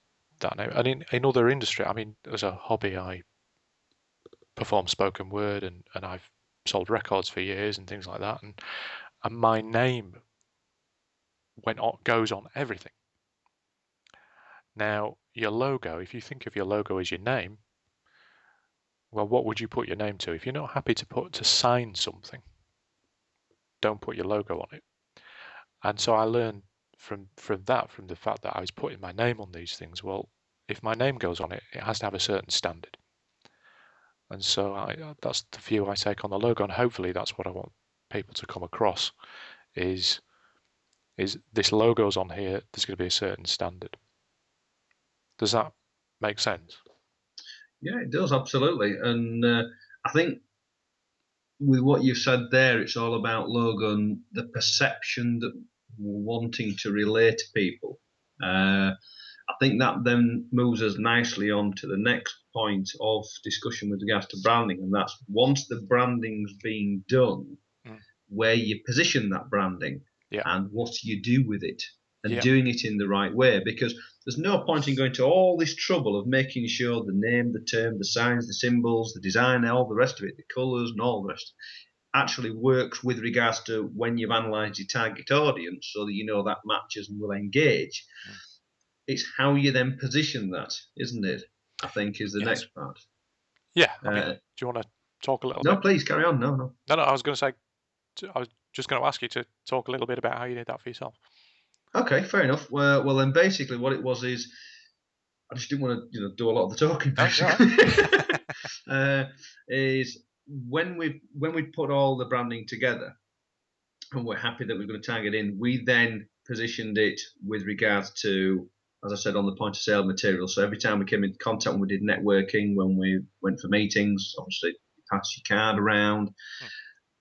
name. And in other industry, I mean, as a hobby, I perform spoken word, and I've sold records for years and things like that. And my name goes on everything. Now, your logo, if you think of your logo as your name, well, what would you put your name to? If you're not happy to sign something, don't put your logo on it. And so I learned from the fact that I was putting my name on these things. Well, if my name goes on it, it has to have a certain standard. And so that's the view I take on the logo, and hopefully that's what I want people to come across is this logo's on here, there's going to be a certain standard. Does that make sense? Yeah, it does, absolutely. And I think with what you've said there, it's all about logo and the perception that we're wanting to relate to people. I think that then moves us nicely on to the next point of discussion with regards to branding, and that's once the branding's been done, where you position that branding and what you do with it, and doing it in the right way, because there's no point in going to all this trouble of making sure the name, the term, the signs, the symbols, the design, all the rest of it, the colours and all the rest, actually works with regards to when you've analysed your target audience so that you know that matches and will engage. It's how you then position that, isn't it? I think is the next part. Yeah. I mean, do you want to talk a little bit? No, please carry on. No. I was going to say, I was just going to ask you to talk a little bit about how you did that for yourself. Okay, fair enough. Well, then basically what it was is I just didn't want to do a lot of the talking. Basically, is when we put all the branding together and we're happy that we're going to tag it in, we then positioned it with regards to, as I said, on the point of sale material. So every time we came into contact, when we did networking, when we went for meetings, obviously you pass your card around.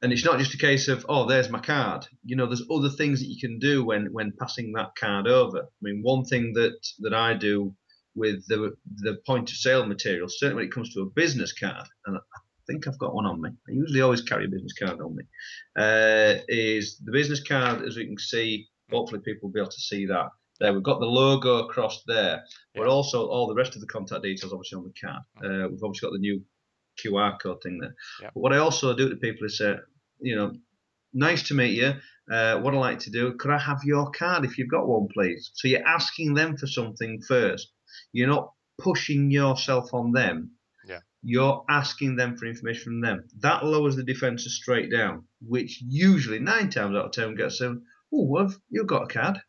And it's not just a case of, oh, there's my card. There's other things that you can do when passing that card over. I mean, one thing that I do with the point of sale material, certainly when it comes to a business card, and I think I've got one on me. I usually always carry a business card on me. Is the business card, as we can see, hopefully people will be able to see that. There, we've got the logo across there, but also all the rest of the contact details obviously on the card. We've obviously got the new QR code thing there. But what I also do to people is say, nice to meet you. What I'd like to do, could I have your card if you've got one, please? So you're asking them for something first. You're not pushing yourself on them. Yeah. You're asking them for information from them. That lowers the defences straight down, which usually 9 times out of 10 gets them, oh, have you got a card?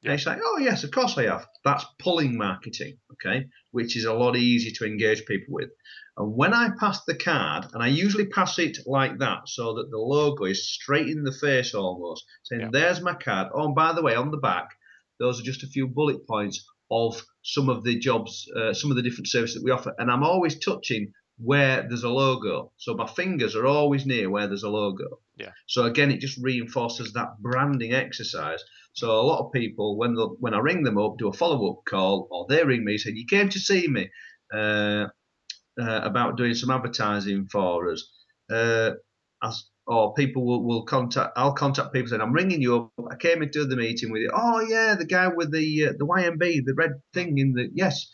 Yeah. And it's like, oh, yes, of course I have. That's pulling marketing, okay, which is a lot easier to engage people with. And when I pass the card, and I usually pass it like that so that the logo is straight in the face almost, saying, there's my card. Oh, and by the way, on the back, those are just a few bullet points of some of the jobs, some of the different services that we offer. And I'm always touching where there's a logo. So my fingers are always near where there's a logo. Yeah. So again, it just reinforces that branding exercise. So a lot of people, when I ring them up, do a follow-up call, or they ring me saying, you came to see me about doing some advertising for us. Or people will contact, I'll contact people saying, I'm ringing you up, I came into the meeting with you. Oh yeah, the guy with the YMB, the red thing in the, yes.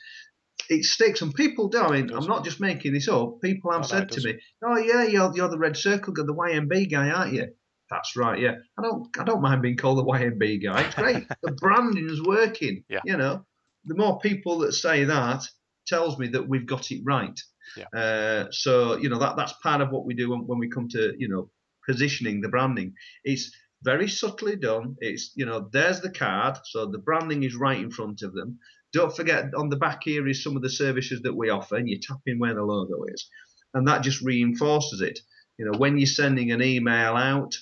It sticks, and people do. I mean, I'm not just making this up. People have said to me, "Oh yeah, you're the red circle guy, the YMB guy, aren't you?" That's right. Yeah, I don't mind being called the YMB guy. It's great. The branding is working. Yeah. The more people that say that tells me that we've got it right. Yeah. So that's part of what we do when we come to positioning the branding. It's very subtly done. It's there's the card, so the branding is right in front of them. Don't forget, on the back here is some of the services that we offer, and you tap in where the logo is, and that just reinforces it. When you're sending an email out,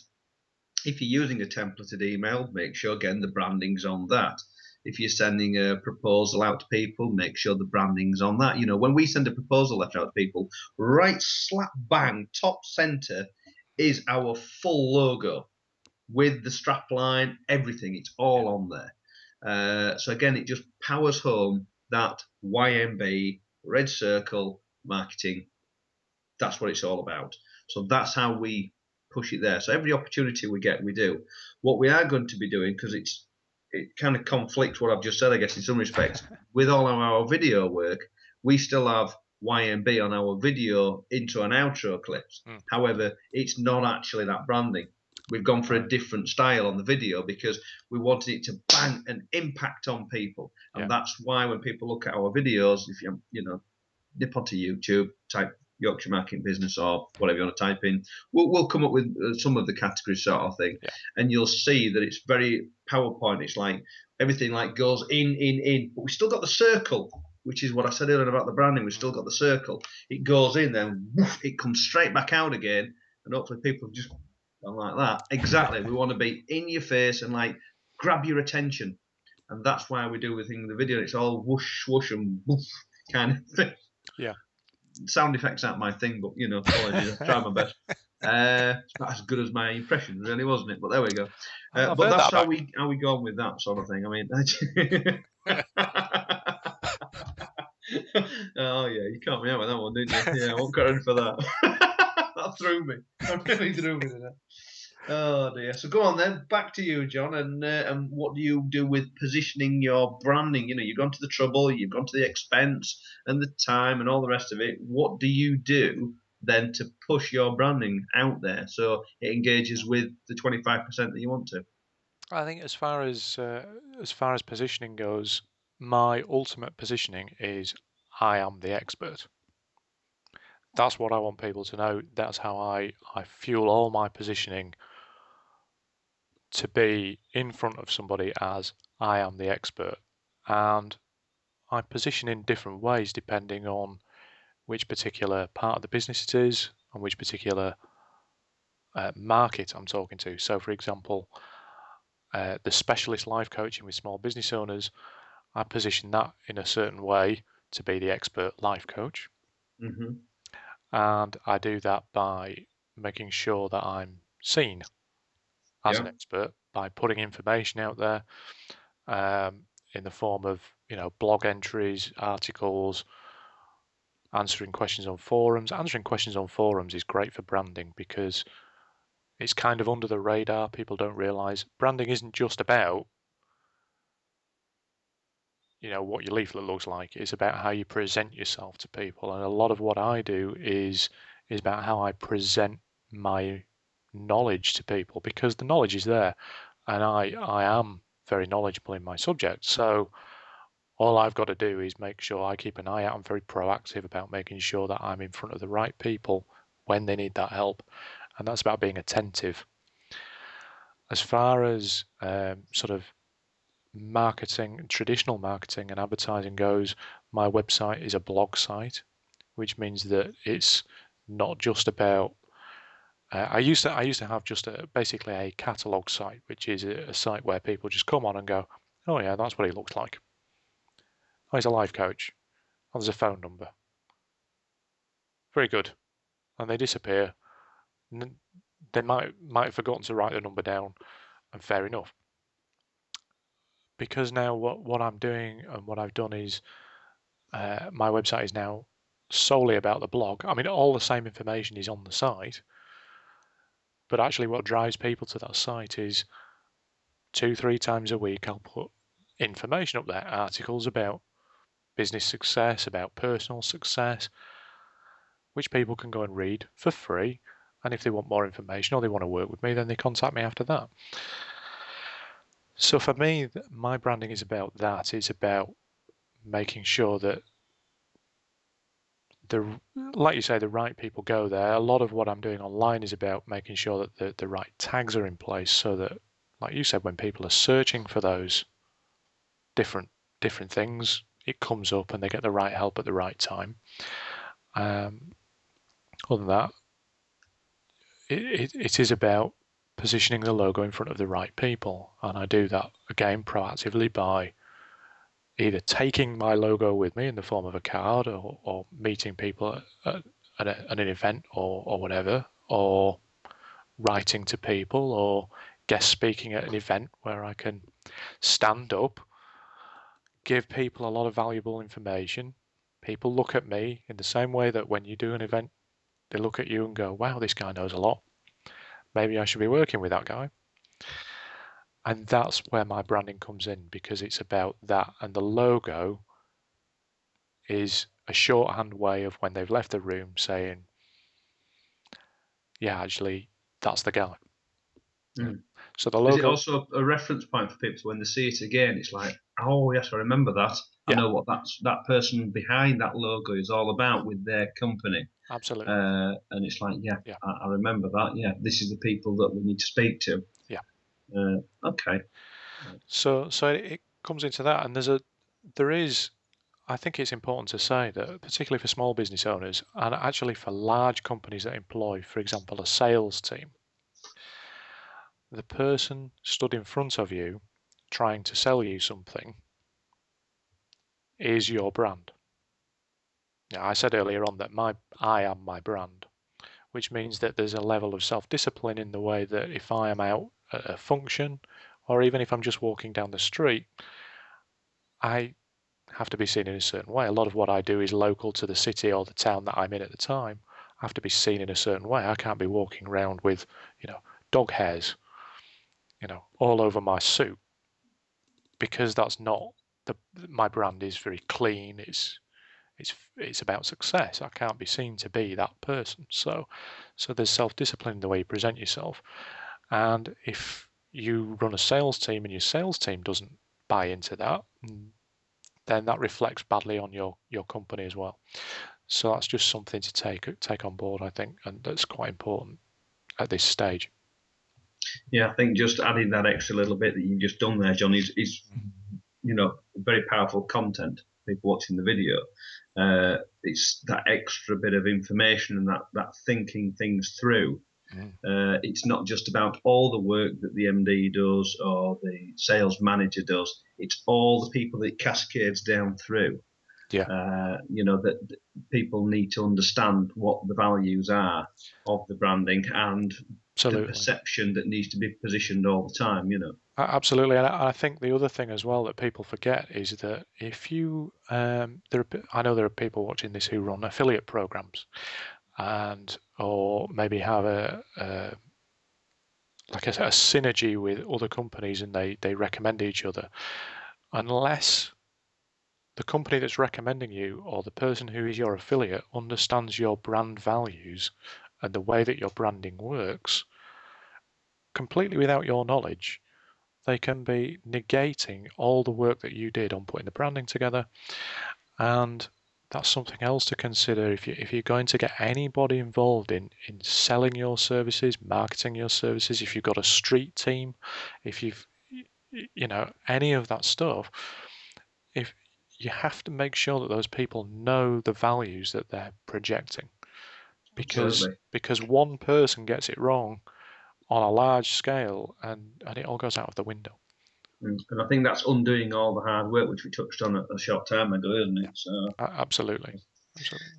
if you're using a templated email, make sure again the branding's on that. If you're sending a proposal out to people, make sure the branding's on that. When we send a proposal letter out to people, right slap bang top center is our full logo with the strap line, everything. It's all on there. So again, it just powers home that YMB, red circle marketing. That's what it's all about. So that's how we push it there. So every opportunity we get, we do. What we are going to be doing, because it kind of conflicts what I've just said, I guess, in some respects, with all of our video work, we still have YMB on our video intro and outro clips. However, it's not actually that branding. We've gone for a different style on the video because we wanted it to bang an impact on people. And that's why when people look at our videos, if you nip onto YouTube, type Yorkshire Marketing Business or whatever you want to type in, we'll come up with some of the categories sort of thing. And you'll see that it's very PowerPoint. It's like everything like goes in, but we still got the circle, which is what I said earlier about the branding. We've still got the circle. It goes in, then woof, it comes straight back out again. And hopefully people have just like that. Exactly. We want to be in your face and like grab your attention, and that's why we do the thing in the video. It's all whoosh, swoosh, and woof kind of thing. Yeah. Sound effects aren't my thing, but apologies. I try my best. It's not as good as my impression, really, wasn't it? But there we go. But that's how we go on with that sort of thing. I mean, oh yeah, you caught me out with that one, didn't you? Yeah, I won't cut in for that. That threw me. That really threw me there. Oh dear. So go on then. Back to you, John. And what do you do with positioning your branding? You've gone to the trouble, you've gone to the expense and the time and all the rest of it. What do you do then to push your branding out there so it engages with the 25% that you want to? I think as far as positioning goes, my ultimate positioning is I am the expert. That's what I want people to know. That's how I fuel all my positioning, to be in front of somebody as I am the expert. And I position in different ways depending on which particular part of the business it is and which particular market I'm talking to. So for example, the specialist life coaching with small business owners, I position that in a certain way to be the expert life coach. Mm-hmm. And I do that by making sure that I'm seen as an expert by putting information out there in the form of blog entries, articles, answering questions on forums. Answering questions on forums is great for branding because it's kind of under the radar. People don't realize branding isn't just about what your leaflet looks like. It's about how you present yourself to people, and a lot of what I do is about how I present my knowledge to people, because the knowledge is there, and I am very knowledgeable in my subject. So all I've got to do is make sure I keep an eye out. I'm very proactive about making sure that I'm in front of the right people when they need that help, and that's about being attentive. As far as sort of marketing, traditional marketing and advertising goes, my website is a blog site, which means that it's not just about. I used to have just basically a catalog site, which is a site where people just come on and go, oh yeah, that's what he looks like. Oh, he's a life coach. Oh, there's a phone number. Very good. And they disappear. They might have forgotten to write the number down, and fair enough. Because now what I'm doing and what I've done is my website is now solely about the blog. I mean, all the same information is on the site, but actually what drives people to that site is 2-3 times a week I'll put information up there, articles about business success, about personal success, which people can go and read for free. And if they want more information or they want to work with me, then they contact me after that. So for me, my branding is about that. It's about making sure that like you say, the right people go there. A lot of what I'm doing online is about making sure that the right tags are in place, so that, like you said, when people are searching for those different things, it comes up and they get the right help at the right time. Other than that, it is about positioning the logo in front of the right people, and I do that again proactively by either taking my logo with me in the form of a card, or meeting people at an event or whatever, or writing to people, or guest speaking at an event where I can stand up, give people a lot of valuable information. People look at me in the same way that when you do an event, they look at you and go, wow, this guy knows a lot. Maybe I should be working with that guy. And that's where my branding comes in, because it's about that. And the logo is a shorthand way of when they've left the room saying, yeah, actually, that's the guy. Mm. So the Is it logo. also a reference point for people, so when they see it again, it's like, oh yes, I remember that. I Yeah, know what that person behind that logo is all about with their company. absolutely. And it's like, yeah, Yeah. I remember that. Yeah, this is the people that we need to speak to. Yeah. Okay. So it comes into that, and there is. I think it's important to say that, particularly for small business owners, and actually for large companies that employ, for example, a sales team, the person stood in front of you trying to sell you something is your brand. Now, I said earlier on that I am my brand, which means that there's a level of self-discipline in the way that if I am out at a function, or even if I'm just walking down the street, I have to be seen in a certain way. A lot of what I do is local to the city or the town that I'm in at the time. I have to be seen in a certain way. I can't be walking around with, dog hairs, all over my suit, because that's not my brand is very clean. It's about success. I can't be seen to be that person. So there's self-discipline in the way you present yourself. And if you run a sales team and your sales team doesn't buy into that, then that reflects badly on your company as well. So that's just something to take on board, I think, and that's quite important at this stage. Yeah, I think just adding that extra little bit that you've just done there, John, is very powerful content. People watching the video, it's that extra bit of information and that thinking things through. It's not just about all the work that the MD does or the sales manager does. It's all the people that it cascades down through. Yeah. That people need to understand what the values are of the branding and Absolutely. the perception that needs to be positioned all the time. Absolutely, and I think the other thing as well that people forget is that if you, I know there are people watching this who run affiliate programs, or maybe have a synergy with other companies, and they recommend each other. Unless the company that's recommending you or the person who is your affiliate understands your brand values and the way that your branding works, completely without your knowledge, they can be negating all the work that you did on putting the branding together. And that's something else to consider if you're going to get anybody involved in selling your services, marketing your services, if you've got a street team, if you've any of that stuff, if you have to make sure that those people know the values that they're projecting, because one person gets it wrong on a large scale and it all goes out of the window. And I think that's undoing all the hard work which we touched on a short time ago, isn't it? So absolutely.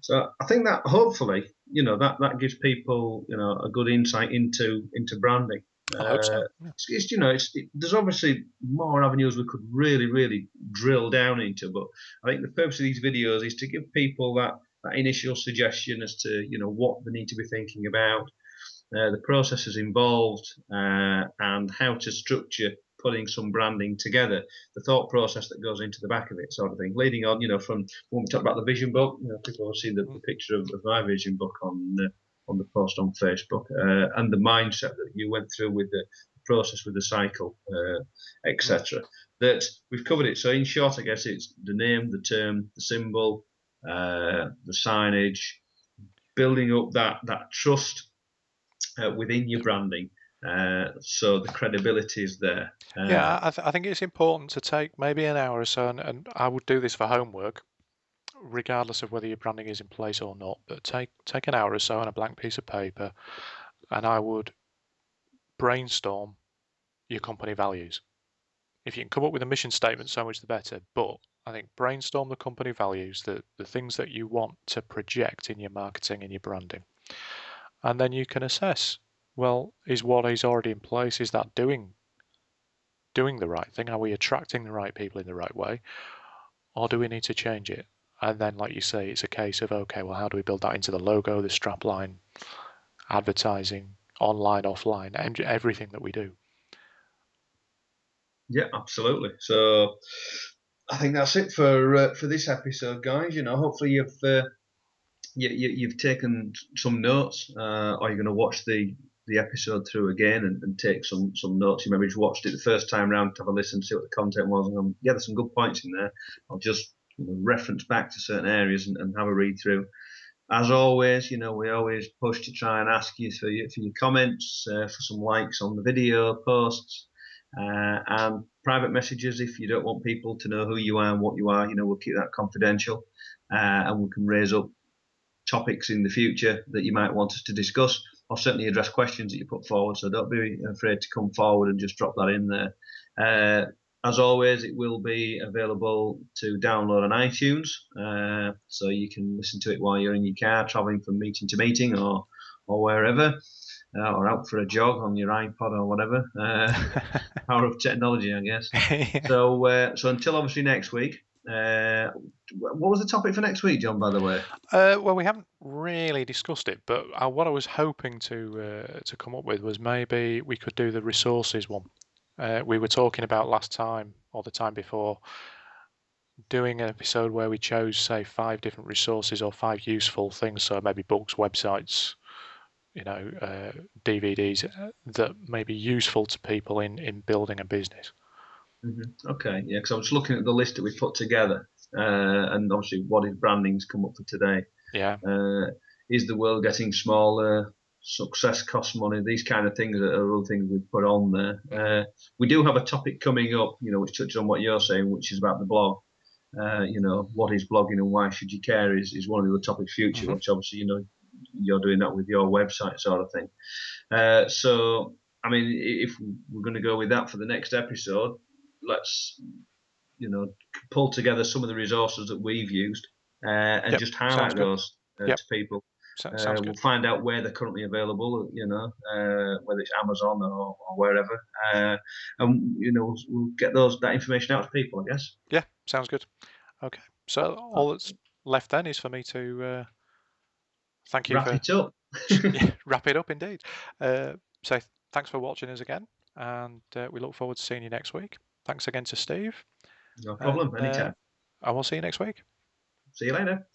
So I think that hopefully, that gives people, a good insight into branding. I hope so. Yeah. There's obviously more avenues we could really, really drill down into, but I think the purpose of these videos is to give people that initial suggestion as to, what they need to be thinking about, the processes involved, and how to structure putting some branding together, the thought process that goes into the back of it, sort of thing. Leading on, from when we talk about the vision book, people will see the picture of my vision book on the post on Facebook, and the mindset that you went through with the process with the cycle, etc. That we've covered it. So in short, I guess it's the name, the term, the symbol, the signage, building up that trust within your branding. So the credibility is there. Yeah, I think it's important to take maybe an hour or so, and I would do this for homework, regardless of whether your branding is in place or not. But take an hour or so on a blank piece of paper, and I would brainstorm your company values. If you can come up with a mission statement, so much the better. But I think brainstorm the company values, the things that you want to project in your marketing and your branding, and then you can assess. Well, is what is already in place, is that doing the right thing? Are we attracting the right people in the right way? Or do we need to change it? And then, like you say, it's a case of, okay, well, how do we build that into the logo, the strapline, advertising, online, offline, and everything that we do? Yeah, absolutely. So I think that's it for this episode, guys. Hopefully you've taken some notes, or you're going to watch the episode through again and take some notes. You maybe just watched it the first time round to have a listen, see what the content was, and there's some good points in there. I'll just reference back to certain areas and have a read through. As always, we always push to try and ask you for your comments, for some likes on the video posts, and private messages if you don't want people to know who you are and what you are. We'll keep that confidential, and we can raise up topics in the future that you might want us to discuss, or certainly address questions that you put forward. So don't be afraid to come forward and just drop that in there. As always, it will be available to download on iTunes, so you can listen to it while you're in your car, traveling from meeting to meeting, or wherever, or out for a jog on your iPod or whatever. Power of technology, I guess. So until obviously next week. What was the topic for next week, John, by the way? Well, we haven't really discussed it, but what I was hoping to come up with was maybe we could do the resources one. We were talking about last time or the time before doing an episode where we chose, say, 5 different resources or 5 useful things, so maybe books, websites, DVDs that may be useful to people in building a business. Mm-hmm. Okay, yeah, because I was looking at the list that we put together, and obviously what is branding's come up for today. Yeah. Is the world getting smaller? Success costs money. These kind of things are other things we've put on there. We do have a topic coming up, which touches on what you're saying, which is about the blog. What is blogging and why should you care is one of the topics future, which obviously, you're doing that with your website sort of thing. So, I mean, if we're going to go with that for the next episode, let's, pull together some of the resources that we've used, and just highlight those to people. We'll find out where they're currently available, whether it's Amazon or wherever, and we'll get that information out to people, I guess. Yeah, sounds good. Okay, so all that's left then is for me to thank you wrap it up. Wrap it up indeed. So thanks for watching us again, and we look forward to seeing you next week. Thanks again to Steve. No problem, anytime. And we'll see you next week. See you later.